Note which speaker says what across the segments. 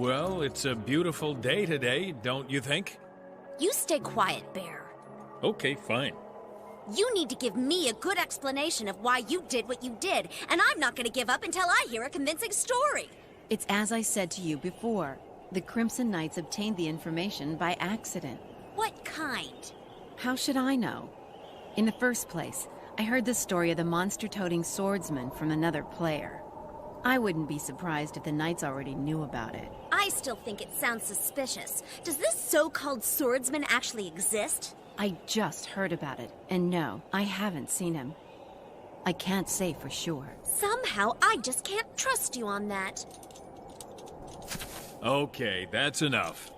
Speaker 1: Well, it's a beautiful day today, don't you think?
Speaker 2: You stay quiet, Bear.
Speaker 1: Okay, fine.
Speaker 2: You need to give me a good explanation of why you did what you did, and I'm not going to give up until I hear a convincing story.
Speaker 3: It's as I said to you before. The Crimson Knights obtained the information by accident.
Speaker 2: What kind?
Speaker 3: How should I know? In the first place, I heard the story of the monster-toting swordsman from another player. I wouldn't be surprised if the Knights already knew about it.
Speaker 2: I still think it sounds suspicious. Does this so-called swordsman actually exist?
Speaker 3: I just heard about it, and no, I haven't seen him. I can't say for sure.
Speaker 2: Somehow, I just can't trust you on that.
Speaker 1: Okay, that's enough.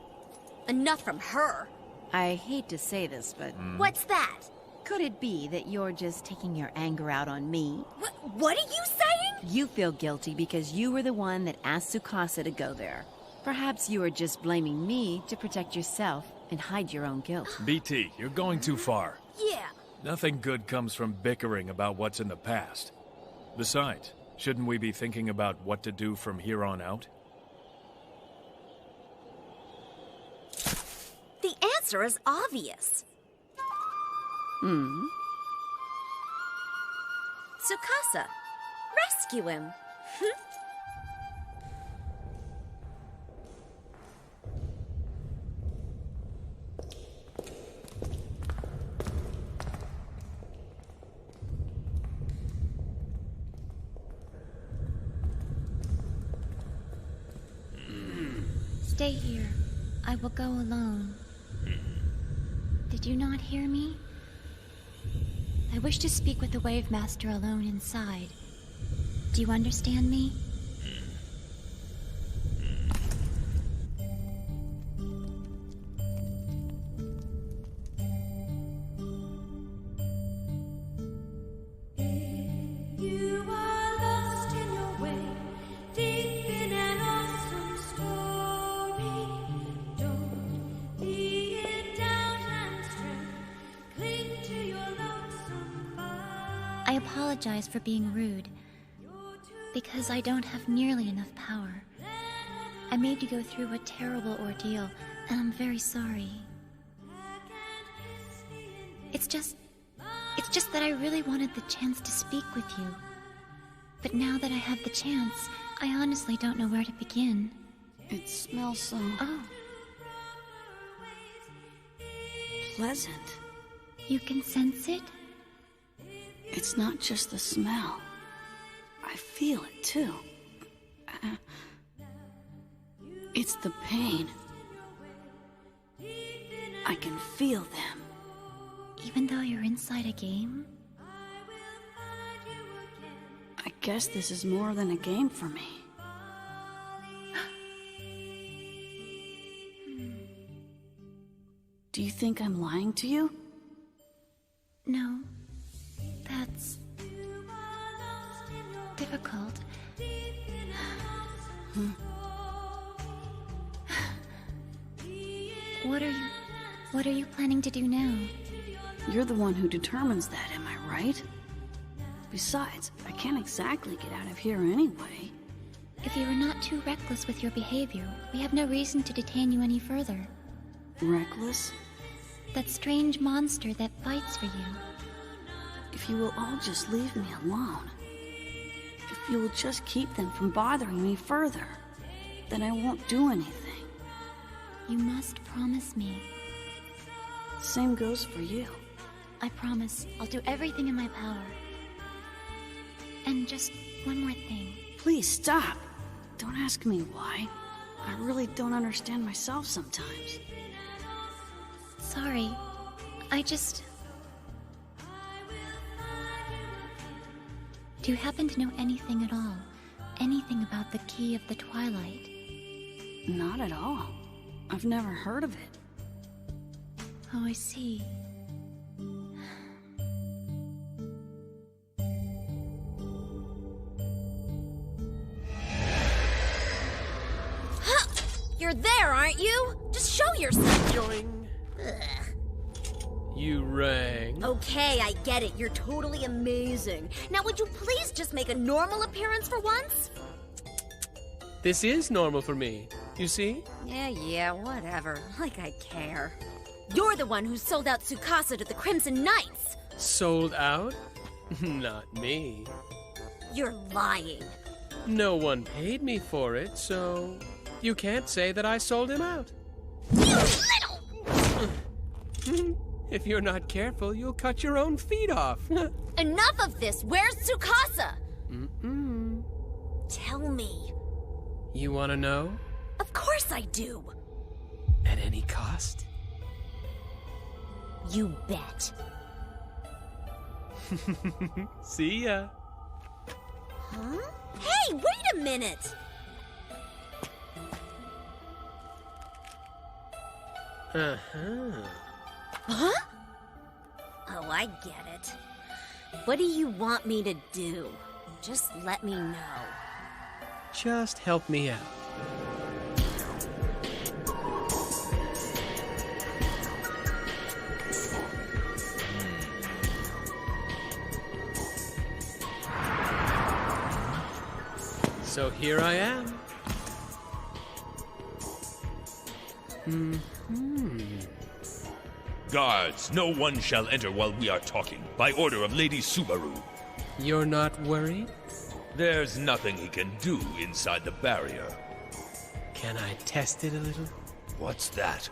Speaker 2: Enough from her.
Speaker 3: I hate to say this, but
Speaker 2: What's that?
Speaker 3: could it be that you're just taking your anger out on me?
Speaker 2: What are you saying?
Speaker 3: You feel guilty because you were the one that asked Tsukasa to go there. Perhaps you are just blaming me to protect yourself and hide your own guilt.
Speaker 1: BT, you're going too far.
Speaker 2: Yeah.
Speaker 1: Nothing good comes from bickering about what's in the past. Besides, shouldn't we be thinking about what to do from here on out?
Speaker 2: The answer is obvious. Tsukasa. Rescue him.
Speaker 4: Stay here. I will go alone. Did you not hear me? I wish to speak with the Wave Master alone inside. Do you understand me?
Speaker 5: You are lost in your way, deep in an awesome story. Don't be it down and stray, cling to your lonesome fire.
Speaker 4: I apologize for being rude, because I don't have nearly enough power. I made you go through a terrible ordeal, and I'm very sorry. It's just that I really wanted the chance to speak with you. But now that I have the chance, I honestly don't know where to begin.
Speaker 6: It smells so
Speaker 4: Oh,
Speaker 6: pleasant.
Speaker 4: you can sense it?
Speaker 6: It's not just the smell. I feel it too. It's the pain. I can feel them.
Speaker 4: Even though you're inside a game?
Speaker 6: I guess this is more than a game for me. Do you think I'm lying to you?
Speaker 4: No. That's difficult. What are you planning to do now?
Speaker 6: You're the one who determines that, am I right? Besides, I can't exactly get out of here anyway.
Speaker 4: If you are not too reckless with your behavior, we have no reason to detain you any further.
Speaker 6: Reckless?
Speaker 4: That strange monster that fights for you.
Speaker 6: If you will all just leave me alone. If you will just keep them from bothering me further, then I won't do anything.
Speaker 4: You must promise me.
Speaker 6: Same goes for you.
Speaker 4: I promise I'll do everything in my power. And just one more thing.
Speaker 6: Please stop. Don't ask me why. I really don't understand myself sometimes.
Speaker 4: Sorry. Do you happen to know anything at all? Anything about the Key of the Twilight?
Speaker 6: Not at all. I've never heard of it.
Speaker 4: Oh, I see.
Speaker 2: You're there, aren't you? Just show yourself.
Speaker 7: Joing. You rang.
Speaker 2: Okay, I get it. You're totally amazing. Now, would you please just make a normal appearance for once?
Speaker 7: This is normal for me. You see?
Speaker 2: Yeah, whatever. Like I care. You're the one who sold out Tsukasa to the Crimson Knights!
Speaker 7: Sold out? Not me.
Speaker 2: You're lying.
Speaker 7: No one paid me for it, so you can't say that I sold him out.
Speaker 2: You little...
Speaker 7: If you're not careful, you'll cut your own feet off.
Speaker 2: Enough of this! Where's Tsukasa?
Speaker 7: Mm-mm.
Speaker 2: Tell me.
Speaker 7: You want to know?
Speaker 2: Of course I do.
Speaker 7: At any cost?
Speaker 2: You bet.
Speaker 7: See ya.
Speaker 2: Huh? Hey, wait a minute!
Speaker 7: Uh-huh.
Speaker 2: Huh? Oh, I get it. What do you want me to do? Just let me know.
Speaker 7: Just help me out. So here I am.
Speaker 8: Guards, no one shall enter while we are talking, by order of Lady Subaru.
Speaker 7: You're not worried?
Speaker 8: There's nothing he can do inside the barrier.
Speaker 7: Can I test it a little?
Speaker 8: What's that?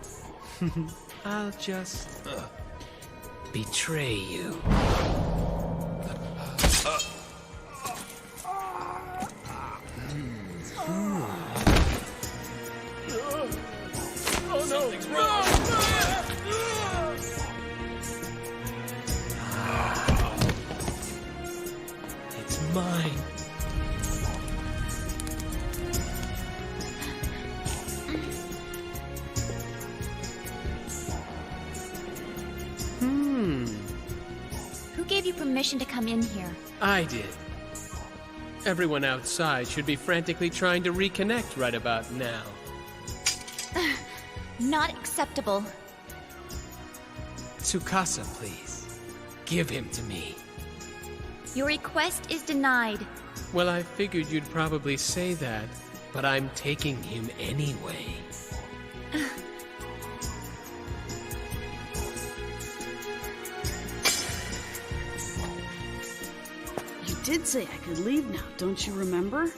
Speaker 7: I'll just betray you.
Speaker 8: Oh no!
Speaker 7: It's mine.
Speaker 4: Who gave you permission to come in here?
Speaker 7: I did. Everyone outside should be frantically trying to reconnect right about now.
Speaker 4: Not acceptable.
Speaker 7: Tsukasa, please. Give him to me.
Speaker 4: Your request is denied.
Speaker 7: Well, I figured you'd probably say that, but I'm taking him anyway.
Speaker 6: You did say I could leave now, don't you remember?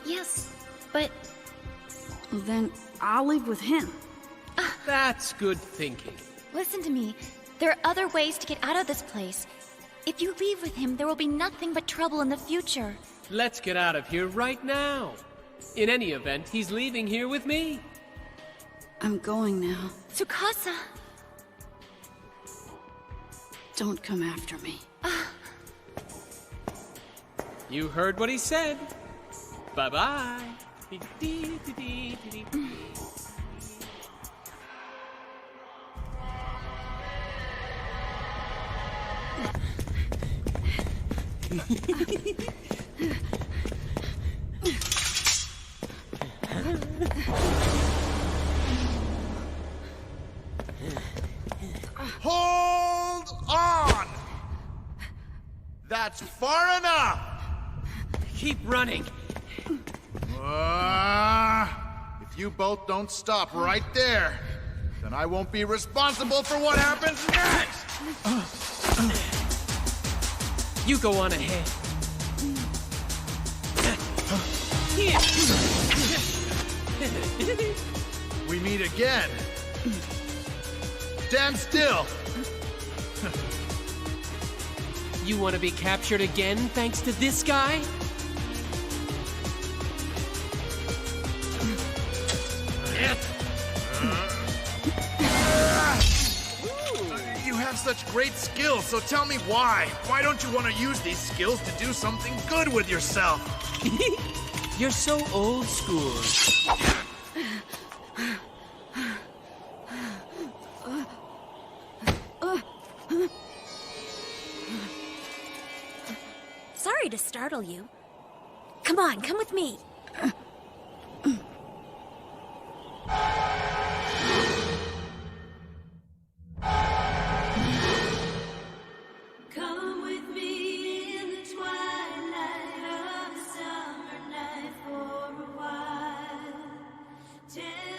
Speaker 4: Yes, but
Speaker 6: Well, then I'll leave with him.
Speaker 7: That's good thinking.
Speaker 4: listen to me. There are other ways to get out of this place. If you leave with him, there will be nothing but trouble in the future.
Speaker 7: Let's get out of here right now. In any event, he's leaving here with me.
Speaker 6: I'm going now.
Speaker 4: Tsukasa!
Speaker 6: Don't come after me.
Speaker 7: You heard what he said. Bye-bye.
Speaker 9: Hold on! That's far enough!
Speaker 7: Keep running.
Speaker 9: If you both don't stop right there, then I won't be responsible for what happens next!
Speaker 7: You go on ahead.
Speaker 9: We meet again. Stand still!
Speaker 7: You want to be captured again thanks to this guy?
Speaker 9: You have such great skills, so tell me why. Why don't you want to use these skills to do something good with yourself?
Speaker 7: You're so old school.
Speaker 2: Sorry to startle you. Come on, come with me.
Speaker 5: Come with me in the twilight of a summer night for a while.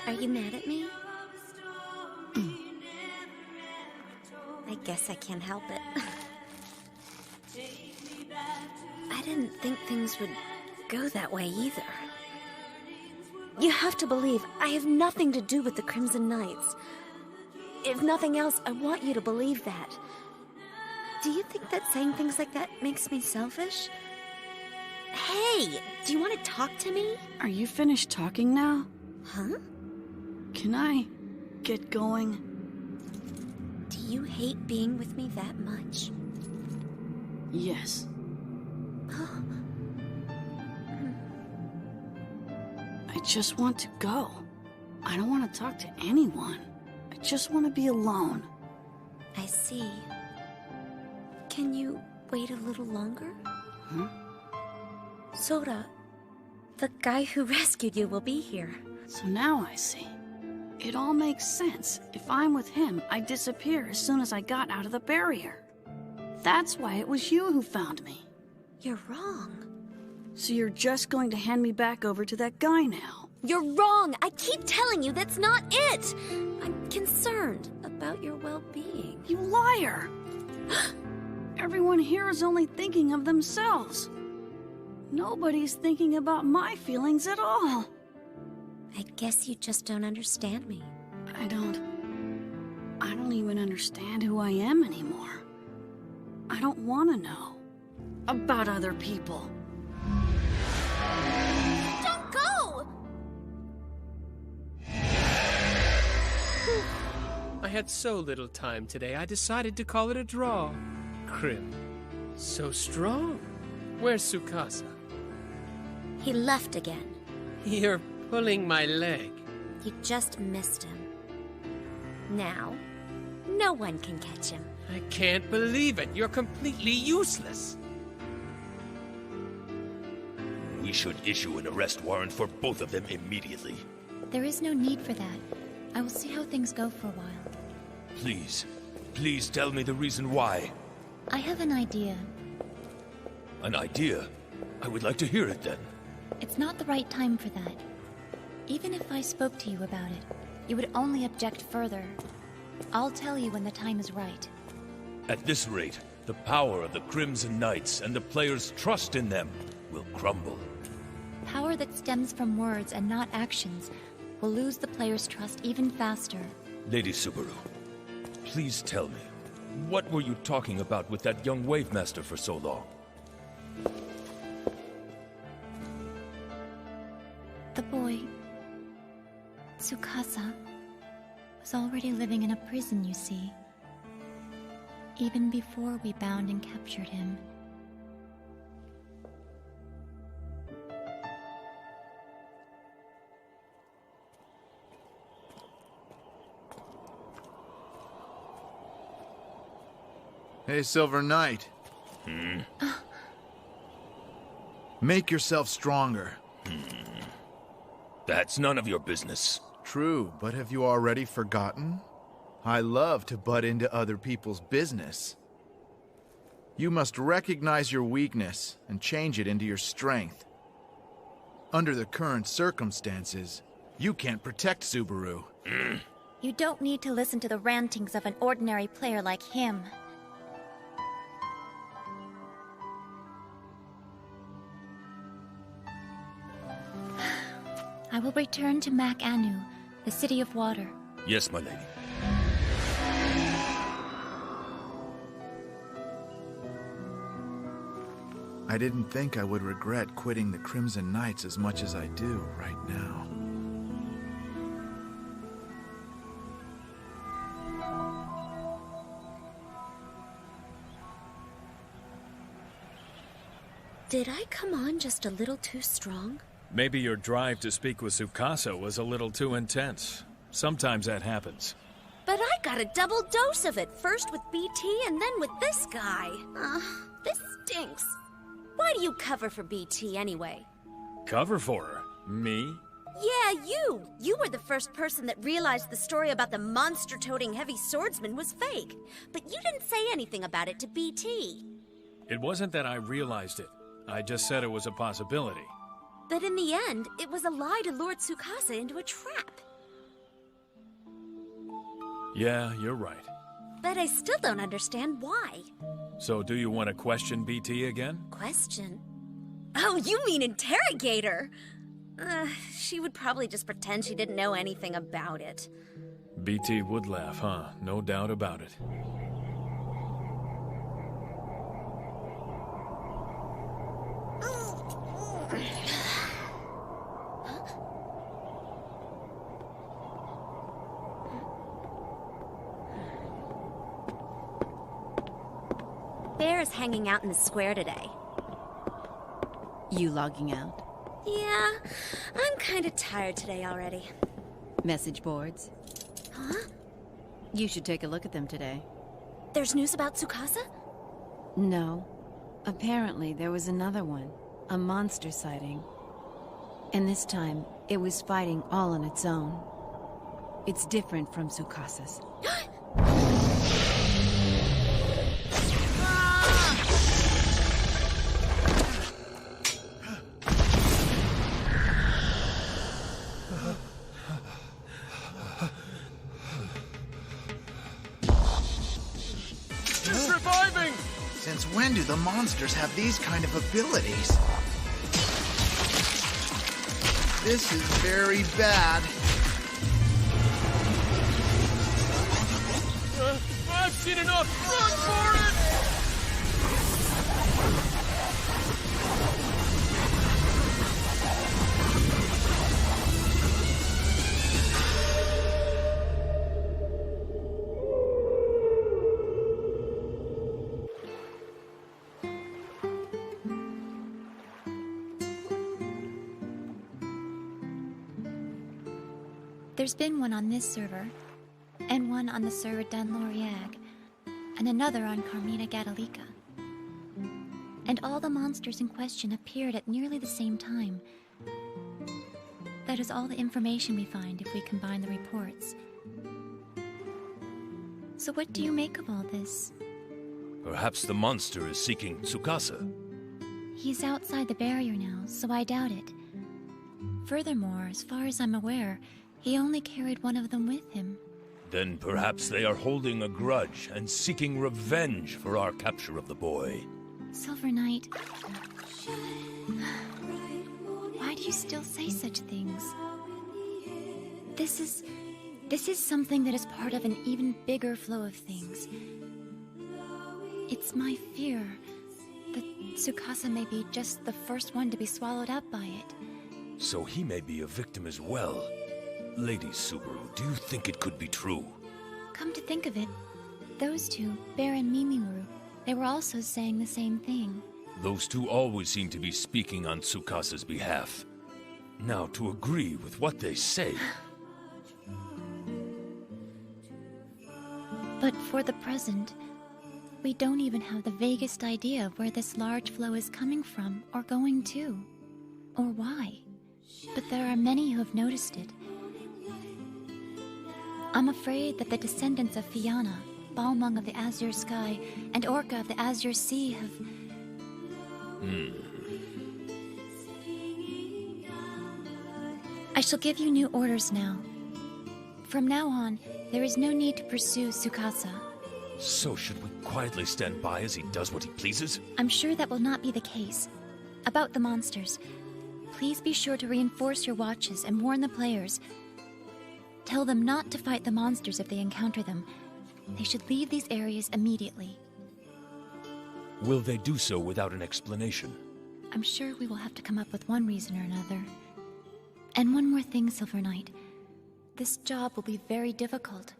Speaker 2: Are you mad at me? I guess I can't help it. I didn't think things would go that way either. You have to believe I have nothing to do with the Crimson Knights. If nothing else, I want you to believe that. Do you think that saying things like that makes me selfish? Hey, do you want to talk to me?
Speaker 6: Are you finished talking now?
Speaker 2: Huh?
Speaker 6: Can I get going?
Speaker 2: Do you hate being with me that much?
Speaker 6: Yes. I just want to go. I don't want to talk to anyone. I just want to be alone.
Speaker 2: I see. Can you wait a little longer?
Speaker 6: Huh?
Speaker 2: Sora, the guy who rescued you will be here.
Speaker 6: So now I see. It all makes sense. If I'm with him, I disappear as soon as I got out of the barrier. That's why it was you who found me.
Speaker 2: You're wrong.
Speaker 6: So you're just going to hand me back over to that guy now?
Speaker 2: You're wrong! I keep telling you that's not it! I'm concerned about your well-being.
Speaker 6: You liar! Everyone here is only thinking of themselves. Nobody's thinking about my feelings at all.
Speaker 2: I guess you just don't understand me.
Speaker 6: I don't even understand who I am anymore. I don't want to know about other people.
Speaker 2: Don't go!
Speaker 7: I had so little time today, I decided to call it a draw. Krim. So strong. Where's Tsukasa?
Speaker 2: He left again.
Speaker 7: You're pulling my leg.
Speaker 2: You just missed him. Now, no one can catch him.
Speaker 7: I can't believe it. You're completely useless.
Speaker 8: We should issue an arrest warrant for both of them immediately.
Speaker 4: There is no need for that. I will see how things go for a while.
Speaker 8: Please, please tell me the reason why.
Speaker 4: I have an idea.
Speaker 8: An idea? I would like to hear it then.
Speaker 4: It's not the right time for that. Even if I spoke to you about it, you would only object further. I'll tell you when the time is right.
Speaker 8: At this rate, the power of the Crimson Knights and the players' trust in them will crumble.
Speaker 4: Power that stems from words and not actions will lose the player's trust even faster.
Speaker 8: Lady Subaru, please tell me, what were you talking about with that young Wave Master for so long?
Speaker 4: The boy, Tsukasa, was already living in a prison, you see. Even before we bound and captured him.
Speaker 9: Hey, Silver Knight. Make yourself stronger.
Speaker 8: That's none of your business.
Speaker 9: True, but have you already forgotten? I love to butt into other people's business. You must recognize your weakness and change it into your strength. Under the current circumstances, you can't protect Subaru.
Speaker 4: You don't need to listen to the rantings of an ordinary player like him. I will return to Mak Anu, the City of Water.
Speaker 8: Yes, my lady.
Speaker 9: I didn't think I would regret quitting the Crimson Knights as much as I do right now.
Speaker 2: Did I come on just a little too strong?
Speaker 1: Maybe your drive to speak with Tsukasa was a little too intense. Sometimes that happens.
Speaker 2: But I got a double dose of it, first with BT and then with this guy. This stinks. Why do you cover for BT anyway?
Speaker 1: Cover for her? Me?
Speaker 2: Yeah, you! You were the first person that realized the story about the monster-toting heavy swordsman was fake. But you didn't say anything about it to BT.
Speaker 1: It wasn't that I realized it. I just said it was a possibility.
Speaker 2: But in the end, it was a lie to lure Tsukasa into a trap.
Speaker 1: Yeah, you're right.
Speaker 2: But I still don't understand why.
Speaker 1: So do you want to question BT again?
Speaker 2: Question? Oh, you mean interrogator? She would probably just pretend she didn't know anything about it.
Speaker 1: BT would laugh, huh? No doubt about it.
Speaker 2: Bear is hanging out in the square today.
Speaker 3: You logging out?
Speaker 2: Yeah, I'm kind of tired today already.
Speaker 3: Message boards?
Speaker 2: Huh?
Speaker 3: You should take a look at them today.
Speaker 2: There's news about Tsukasa?
Speaker 3: No. Apparently, there was another one. A monster sighting. And this time, it was fighting all on its own. It's different from Tsukasa's.
Speaker 7: He's reviving!
Speaker 9: Since when do the monsters have these kind of abilities? This is very bad.
Speaker 7: I've seen enough! Run for it!
Speaker 4: There's been one on this server, and one on the server Dunloriag, and another on Carmina Gadalica. And all the monsters in question appeared at nearly the same time. That is all the information we find if we combine the reports. So what do you make of all this?
Speaker 8: Perhaps the monster is seeking Tsukasa.
Speaker 4: He's outside the barrier now, so I doubt it. Furthermore, as far as I'm aware, he only carried one of them with him.
Speaker 8: Then perhaps they are holding a grudge and seeking revenge for our capture of the boy.
Speaker 4: Silver Knight, why do you still say such things? This is something that is part of an even bigger flow of things. It's my fear that Tsukasa may be just the first one to be swallowed up by it.
Speaker 8: So he may be a victim as well. Lady Subaru, do you think it could be true?
Speaker 4: Come to think of it, those two, Bear and Mimiru, they were also saying the same thing.
Speaker 8: Those two always seem to be speaking on Tsukasa's behalf. Now, to agree with what they say...
Speaker 4: But for the present, we don't even have the vaguest idea of where this large flow is coming from or going to, or why. But there are many who have noticed it. I'm afraid that the descendants of Fianna, Balmung of the Azure Sky, and Orca of the Azure Sea have... I shall give you new orders now. From now on, there is no need to pursue Tsukasa.
Speaker 8: So should we quietly stand by as he does what he pleases?
Speaker 4: I'm sure that will not be the case. About the monsters, please be sure to reinforce your watches and warn the players. Tell them not to fight the monsters if they encounter them. They should leave these areas immediately.
Speaker 8: Will they do so without an explanation?
Speaker 4: I'm sure we will have to come up with one reason or another. And one more thing, Silver Knight. This job will be very difficult,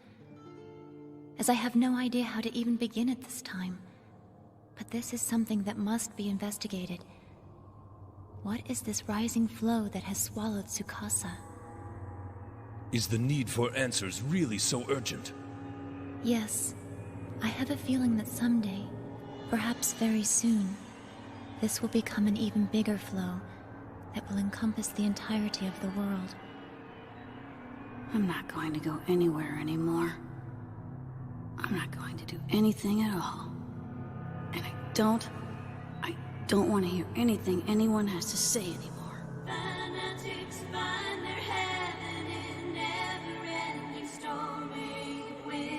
Speaker 4: as I have no idea how to even begin at this time. But this is something that must be investigated. What is this rising flow that has swallowed Tsukasa?
Speaker 8: Is the need for answers really so urgent?
Speaker 4: Yes. I have a feeling that someday, perhaps very soon, this will become an even bigger flow that will encompass the entirety of the world.
Speaker 6: I'm not going to go anywhere anymore. I'm not going to do anything at all. And I don't want to hear anything anyone has to say anymore.
Speaker 5: Fanatics find their heaven in never-ending story with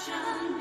Speaker 5: passion